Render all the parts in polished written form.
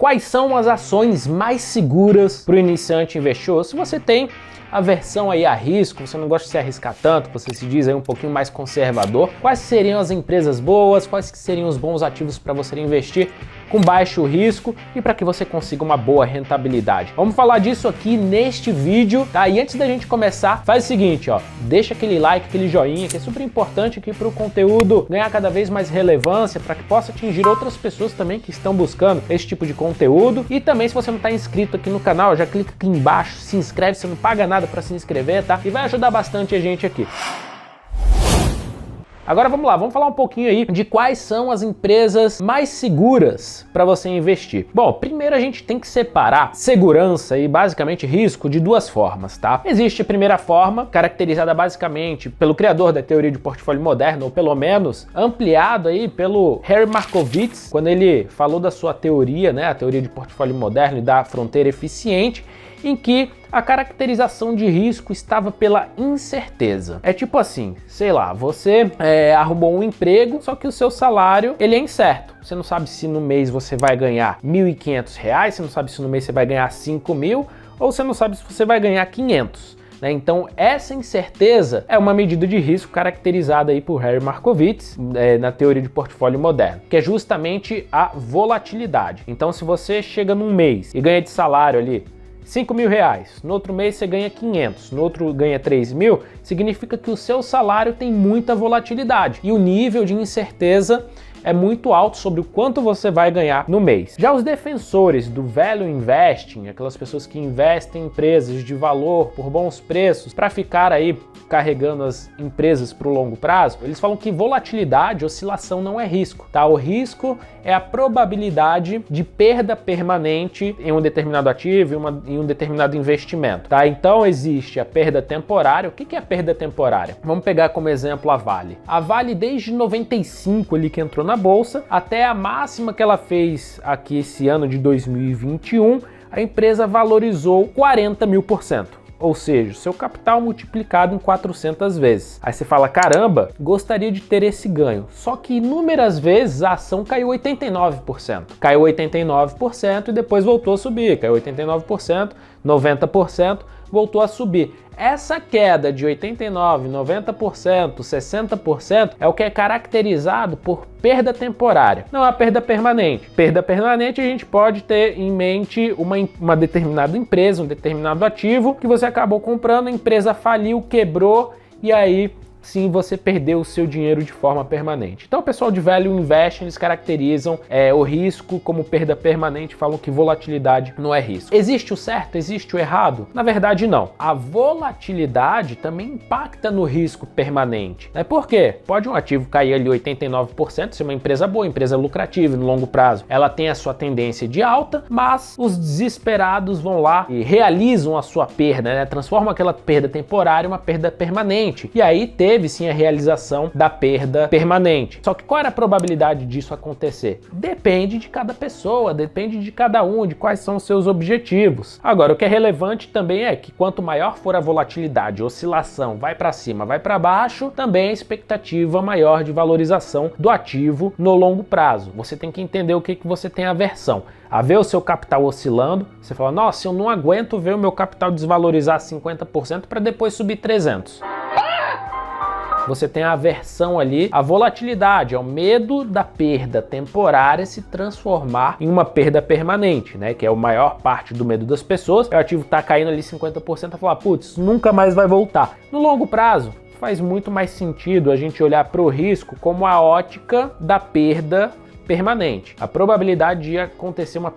quais são as ações mais seguras para o iniciante investidor? Se você tem aversão aí a risco, você não gosta de se arriscar tanto, você se diz aí um pouquinho mais conservador, quais seriam as empresas boas, quais seriam os bons ativos para você investir com baixo risco e para que você consiga uma boa rentabilidade? Vamos falar disso aqui neste vídeo, tá? E antes da gente começar, faz o seguinte, ó, deixa aquele like, aquele joinha, que é super importante aqui para o conteúdo ganhar cada vez mais relevância, para que possa atingir outras pessoas também que estão buscando esse tipo de conteúdo. E também, se você não está inscrito aqui no canal, já clica aqui embaixo, se inscreve, você não paga nada para se inscrever, tá? E vai ajudar bastante a gente aqui. Agora vamos lá, vamos falar um pouquinho aí de quais são as empresas mais seguras para você investir. Bom, primeiro a gente tem que separar segurança e basicamente risco de duas formas, tá? Existe a primeira forma, caracterizada basicamente pelo criador da teoria de portfólio moderno, ou pelo menos ampliado aí pelo Harry Markowitz, quando ele falou da sua teoria, né, a teoria de portfólio moderno e da fronteira eficiente, em que a caracterização de risco estava pela incerteza. É tipo assim, sei lá, você arrumou um emprego, só que o seu salário ele é incerto. Você não sabe se no mês você vai ganhar R$ 1.500, você não sabe se no mês você vai ganhar 5.000, ou você não sabe se você vai ganhar 500. Então essa incerteza é uma medida de risco caracterizada aí por Harry Markowitz na teoria de portfólio moderno, que é justamente a volatilidade. Então se você chega num mês e ganha de salário ali R$5.000, no outro mês você ganha 500, no outro ganha 3.000, significa que o seu salário tem muita volatilidade e o nível de incerteza é muito alto sobre o quanto você vai ganhar no mês. Já os defensores do value investing, aquelas pessoas que investem em empresas de valor por bons preços para ficar aí carregando as empresas para o longo prazo, eles falam que volatilidade, oscilação não é risco, tá? O risco é a probabilidade de perda permanente em um determinado ativo, em um determinado investimento, tá? Então existe a perda temporária. O que é a perda temporária? Vamos pegar como exemplo a Vale. A Vale desde 95 ali que entrou na bolsa, até a máxima que ela fez aqui esse ano de 2021, a empresa valorizou 40.000%. Ou seja, seu capital multiplicado em 400 vezes. Aí você fala, caramba, gostaria de ter esse ganho. Só que inúmeras vezes a ação caiu 89%. Caiu 89% e depois voltou a subir. Caiu 89%, 90%, voltou a subir. Essa queda de 89%, 90%, 60% é o que é caracterizado por perda temporária, não é a perda permanente. Perda permanente a gente pode ter em mente uma determinada empresa, um determinado ativo que você acabou comprando, a empresa faliu, quebrou e aí sim você perdeu o seu dinheiro de forma permanente. Então o pessoal de value investing eles caracterizam o risco como perda permanente, falam que volatilidade não é risco. Existe o certo? Existe o errado? Na verdade não. A volatilidade também impacta no risco permanente. Por quê? Pode um ativo cair ali 89%, se uma empresa boa, empresa lucrativa no longo prazo, ela tem a sua tendência de alta, mas os desesperados vão lá e realizam a sua perda, né? Transformam aquela perda temporária em uma perda permanente. E aí teve sim a realização da perda permanente. Só que qual era a probabilidade disso acontecer? Depende de cada pessoa, depende de cada um, de quais são os seus objetivos. Agora, o que é relevante também é que quanto maior for a volatilidade, oscilação, vai para cima, vai para baixo, também a expectativa maior de valorização do ativo no longo prazo. Você tem que entender o que você tem aversão. A ver o seu capital oscilando, você fala, nossa, eu não aguento ver o meu capital desvalorizar 50% para depois subir 300%. Você tem a aversão ali, a volatilidade, é o medo da perda temporária se transformar em uma perda permanente, né? Que é a maior parte do medo das pessoas. O ativo tá caindo ali 50%, a falar, putz, nunca mais vai voltar. No longo prazo, faz muito mais sentido a gente olhar para o risco como a ótica da perda permanente. A probabilidade de acontecer uma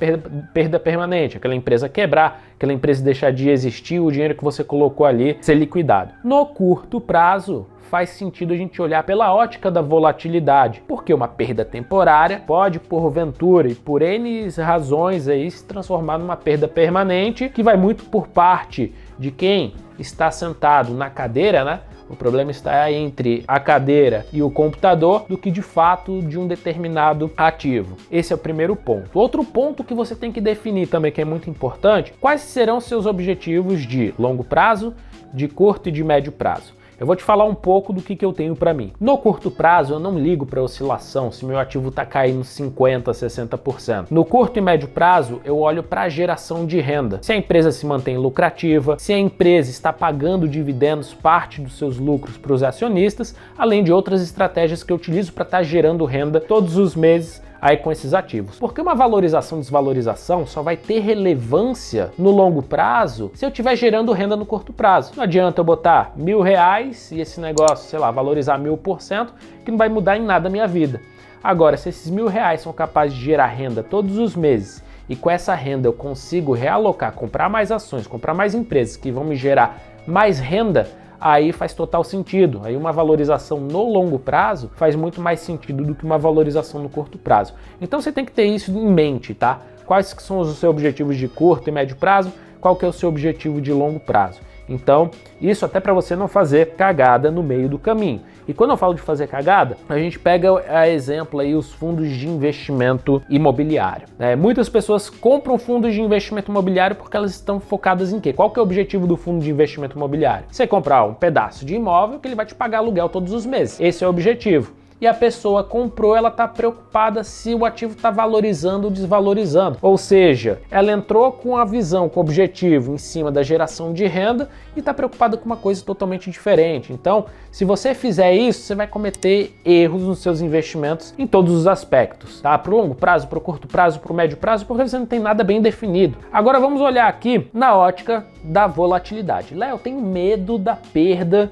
perda permanente, aquela empresa quebrar, aquela empresa deixar de existir, o dinheiro que você colocou ali ser liquidado. No curto prazo, faz sentido a gente olhar pela ótica da volatilidade, porque uma perda temporária pode, porventura e por N razões aí, se transformar numa perda permanente, que vai muito por parte de quem está sentado na cadeira, né? O problema está entre a cadeira e o computador do que de fato de um determinado ativo. Esse é o primeiro ponto. Outro ponto que você tem que definir também, que é muito importante, quais serão seus objetivos de longo prazo, de curto e de médio prazo. Eu vou te falar um pouco do que eu tenho para mim. No curto prazo, eu não ligo para oscilação se meu ativo está caindo 50%, 60%. No curto e médio prazo, eu olho para a geração de renda. Se a empresa se mantém lucrativa, se a empresa está pagando dividendos, parte dos seus lucros para os acionistas, além de outras estratégias que eu utilizo para estar gerando renda todos os meses aí com esses ativos. Porque uma valorização e desvalorização só vai ter relevância no longo prazo se eu estiver gerando renda no curto prazo. Não adianta eu botar R$1.000 e esse negócio, sei lá, valorizar 1000%, que não vai mudar em nada a minha vida. Agora, se esses R$1.000 são capazes de gerar renda todos os meses e com essa renda eu consigo realocar, comprar mais ações, comprar mais empresas que vão me gerar mais renda, aí faz total sentido. Aí uma valorização no longo prazo faz muito mais sentido do que uma valorização no curto prazo. Então você tem que ter isso em mente, tá? Quais que são os seus objetivos de curto e médio prazo? Qual que é o seu objetivo de longo prazo? Então, isso até para você não fazer cagada no meio do caminho. E quando eu falo de fazer cagada, a gente pega a exemplo aí os fundos de investimento imobiliário. Muitas pessoas compram fundos de investimento imobiliário porque elas estão focadas em quê? Qual que é o objetivo do fundo de investimento imobiliário? Você comprar um pedaço de imóvel que ele vai te pagar aluguel todos os meses. Esse é o objetivo. E a pessoa comprou, ela está preocupada se o ativo está valorizando ou desvalorizando. Ou seja, ela entrou com a visão, com o objetivo em cima da geração de renda e está preocupada com uma coisa totalmente diferente. Então, se você fizer isso, você vai cometer erros nos seus investimentos em todos os aspectos, tá? Para o longo prazo, para o curto prazo, para o médio prazo, porque você não tem nada bem definido. Agora vamos olhar aqui na ótica da volatilidade. Léo, eu tenho medo da perda,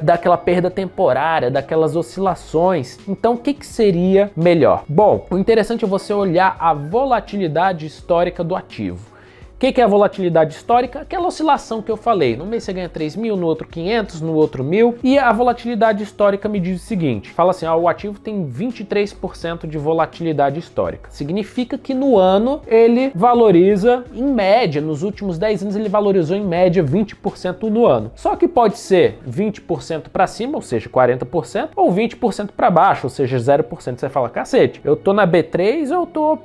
daquela perda temporária, daquelas oscilações. Então, o que seria melhor? Bom, o interessante é você olhar a volatilidade histórica do ativo. O que é a volatilidade histórica? Aquela oscilação que eu falei. No mês você ganha 3.000, no outro 500, no outro 1.000. E a volatilidade histórica me diz o seguinte. Fala assim, o ativo tem 23% de volatilidade histórica. Significa que no ano ele valoriza, em média, nos últimos 10 anos ele valorizou em média 20% no ano. Só que pode ser 20% para cima, ou seja, 40%, ou 20% para baixo, ou seja, 0%. Você fala, cacete, eu tô na B3 ou eu tô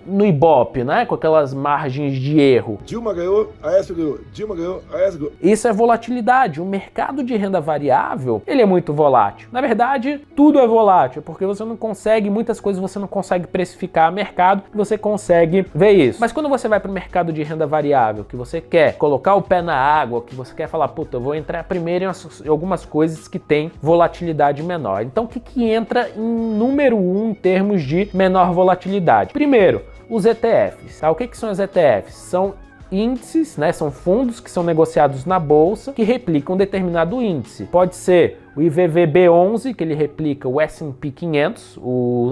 no Ibope, né? Com aquelas margens de erro. Dilma ganhou, Aécio ganhou, Dilma ganhou, Aécio ganhou. Isso é volatilidade. O mercado de renda variável, ele é muito volátil. Na verdade, tudo é volátil, porque você não consegue, muitas coisas você não consegue precificar a mercado, você consegue ver isso. Mas quando você vai para o mercado de renda variável, que você quer colocar o pé na água, que você quer falar, puta, eu vou entrar primeiro em algumas coisas que tem volatilidade menor. Então, o que entra em número 1 em termos de menor volatilidade? Primeiro, os ETFs. Tá? O que são os ETFs? São índices, né? São fundos que são negociados na bolsa que replicam determinado índice. Pode ser o IVVB11, que ele replica o S&P 500,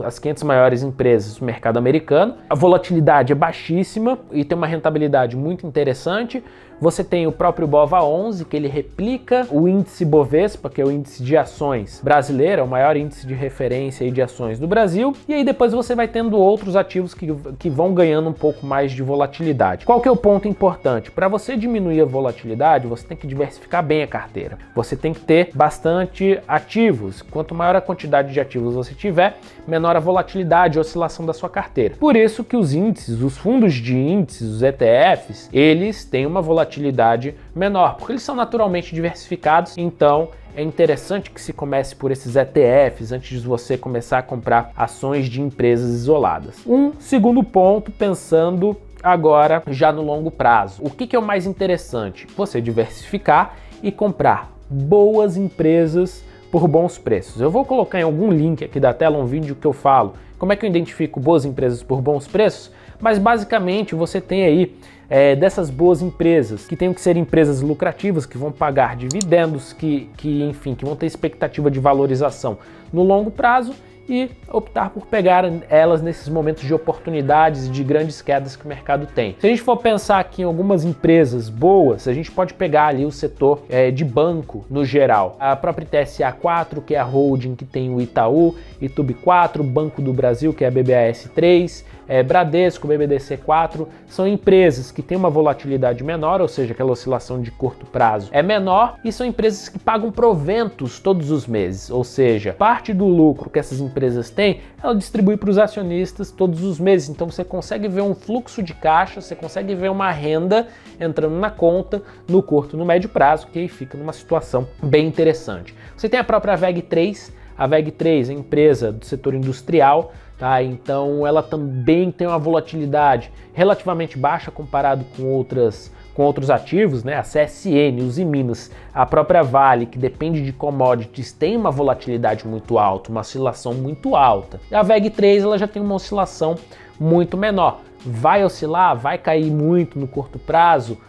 as 500 maiores empresas do mercado americano. A volatilidade é baixíssima e tem uma rentabilidade muito interessante. Você tem o próprio BOVA11, que ele replica o índice Bovespa, que é o índice de ações brasileiro, é o maior índice de referência de ações do Brasil. E aí depois você vai tendo outros ativos que vão ganhando um pouco mais de volatilidade. Qual que é o ponto importante? Para você diminuir a volatilidade, você tem que diversificar bem a carteira. Você tem que ter bastante ativos. Quanto maior a quantidade de ativos você tiver, menor a volatilidade, a oscilação da sua carteira. Por isso que os índices, os fundos de índices, os ETFs, eles têm uma volatilidade menor, porque eles são naturalmente diversificados, então é interessante que se comece por esses ETFs antes de você começar a comprar ações de empresas isoladas. Um segundo ponto, pensando agora já no longo prazo. O que é o mais interessante? Você diversificar e comprar boas empresas por bons preços. Eu vou colocar em algum link aqui da tela um vídeo que eu falo como é que eu identifico boas empresas por bons preços, mas basicamente você tem aí dessas boas empresas, que tem que ser empresas lucrativas, que vão pagar dividendos, que vão ter expectativa de valorização no longo prazo e optar por pegar elas nesses momentos de oportunidades e de grandes quedas que o mercado tem. Se a gente for pensar aqui em algumas empresas boas, a gente pode pegar ali o setor de banco no geral. A própria TSA 4, que é a holding que tem o Itaú, Itub 4, Banco do Brasil, que é a BBAS 3, Bradesco, BBDC4, são empresas que têm uma volatilidade menor, ou seja, aquela oscilação de curto prazo é menor, e são empresas que pagam proventos todos os meses, ou seja, parte do lucro que essas empresas têm, ela distribui para os acionistas todos os meses. Então você consegue ver um fluxo de caixa, você consegue ver uma renda entrando na conta no curto e no médio prazo, que aí fica numa situação bem interessante. Você tem a própria VEG3, a VEG3 é empresa do setor industrial, tá? Então ela também tem uma volatilidade relativamente baixa comparado com outros ativos, né? A CSN, os Minas, a própria Vale, que depende de commodities, tem uma volatilidade muito alta, uma oscilação muito alta. E a VEG3 ela já tem uma oscilação muito menor. Vai oscilar, vai cair muito no curto prazo,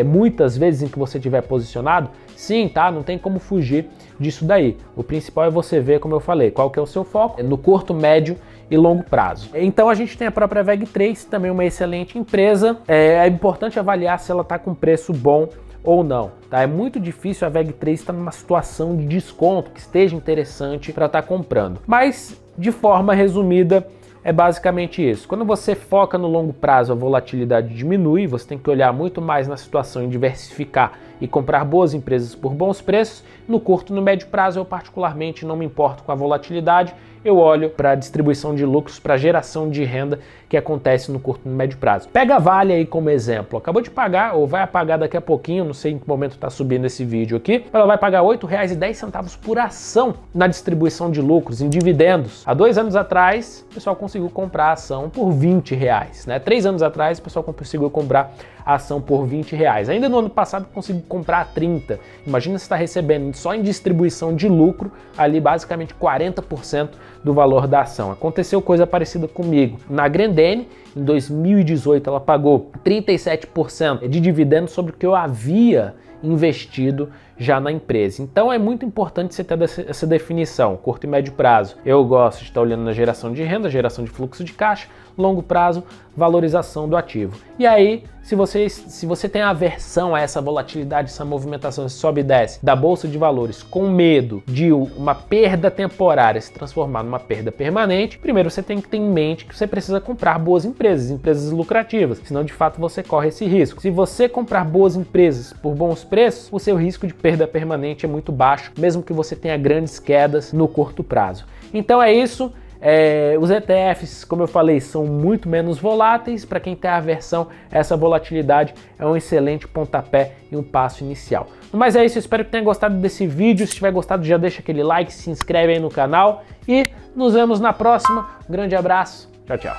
muitas vezes em que você estiver posicionado, sim, tá? Não tem como fugir disso daí. O principal é você ver, como eu falei, qual que é o seu foco, no curto, médio e longo prazo. Então a gente tem a própria VEG3, também uma excelente empresa. É importante avaliar se ela está com preço bom ou não, tá? É muito difícil a VEG3 estar numa situação de desconto que esteja interessante para estar comprando. Mas, de forma resumida, é basicamente isso. Quando você foca no longo prazo, a volatilidade diminui, você tem que olhar muito mais na situação e diversificar e comprar boas empresas por bons preços. No curto e no médio prazo, eu particularmente não me importo com a volatilidade, eu olho para a distribuição de lucros, para a geração de renda que acontece no curto e no médio prazo. Pega a Vale aí como exemplo, acabou de pagar, ou vai apagar daqui a pouquinho, não sei em que momento está subindo esse vídeo aqui, ela vai pagar R$ 8,10 por ação na distribuição de lucros, em dividendos. Há 2 anos atrás, o pessoal conseguiu comprar a ação por R$20, né? 3 anos atrás, o pessoal conseguiu comprar a ação por R$20. Ainda no ano passado, conseguiu comprar a 30. Imagina se está recebendo só em distribuição de lucro, ali basicamente 40% do valor da ação. Aconteceu coisa parecida comigo. Na Grendene, em 2018, ela pagou 37% de dividendos sobre o que eu havia investido já na empresa. Então é muito importante você ter essa definição, curto e médio prazo. Eu gosto de estar olhando na geração de renda, geração de fluxo de caixa, longo prazo, valorização do ativo. E aí, se você tem aversão a essa volatilidade, essa movimentação, esse sobe e desce da bolsa de valores, com medo de uma perda temporária se transformar numa perda permanente, primeiro você tem que ter em mente que você precisa comprar boas empresas, empresas lucrativas, senão de fato você corre esse risco. Se você comprar boas empresas por bons preços, o seu risco de perda permanente é muito baixo, mesmo que você tenha grandes quedas no curto prazo. Então é isso. Os ETFs, como eu falei, são muito menos voláteis. Para quem tem aversão a essa volatilidade, é um excelente pontapé e um passo inicial. Mas é isso, eu espero que tenha gostado desse vídeo. Se tiver gostado, já deixa aquele like, se inscreve aí no canal e nos vemos na próxima. Um grande abraço, tchau, tchau.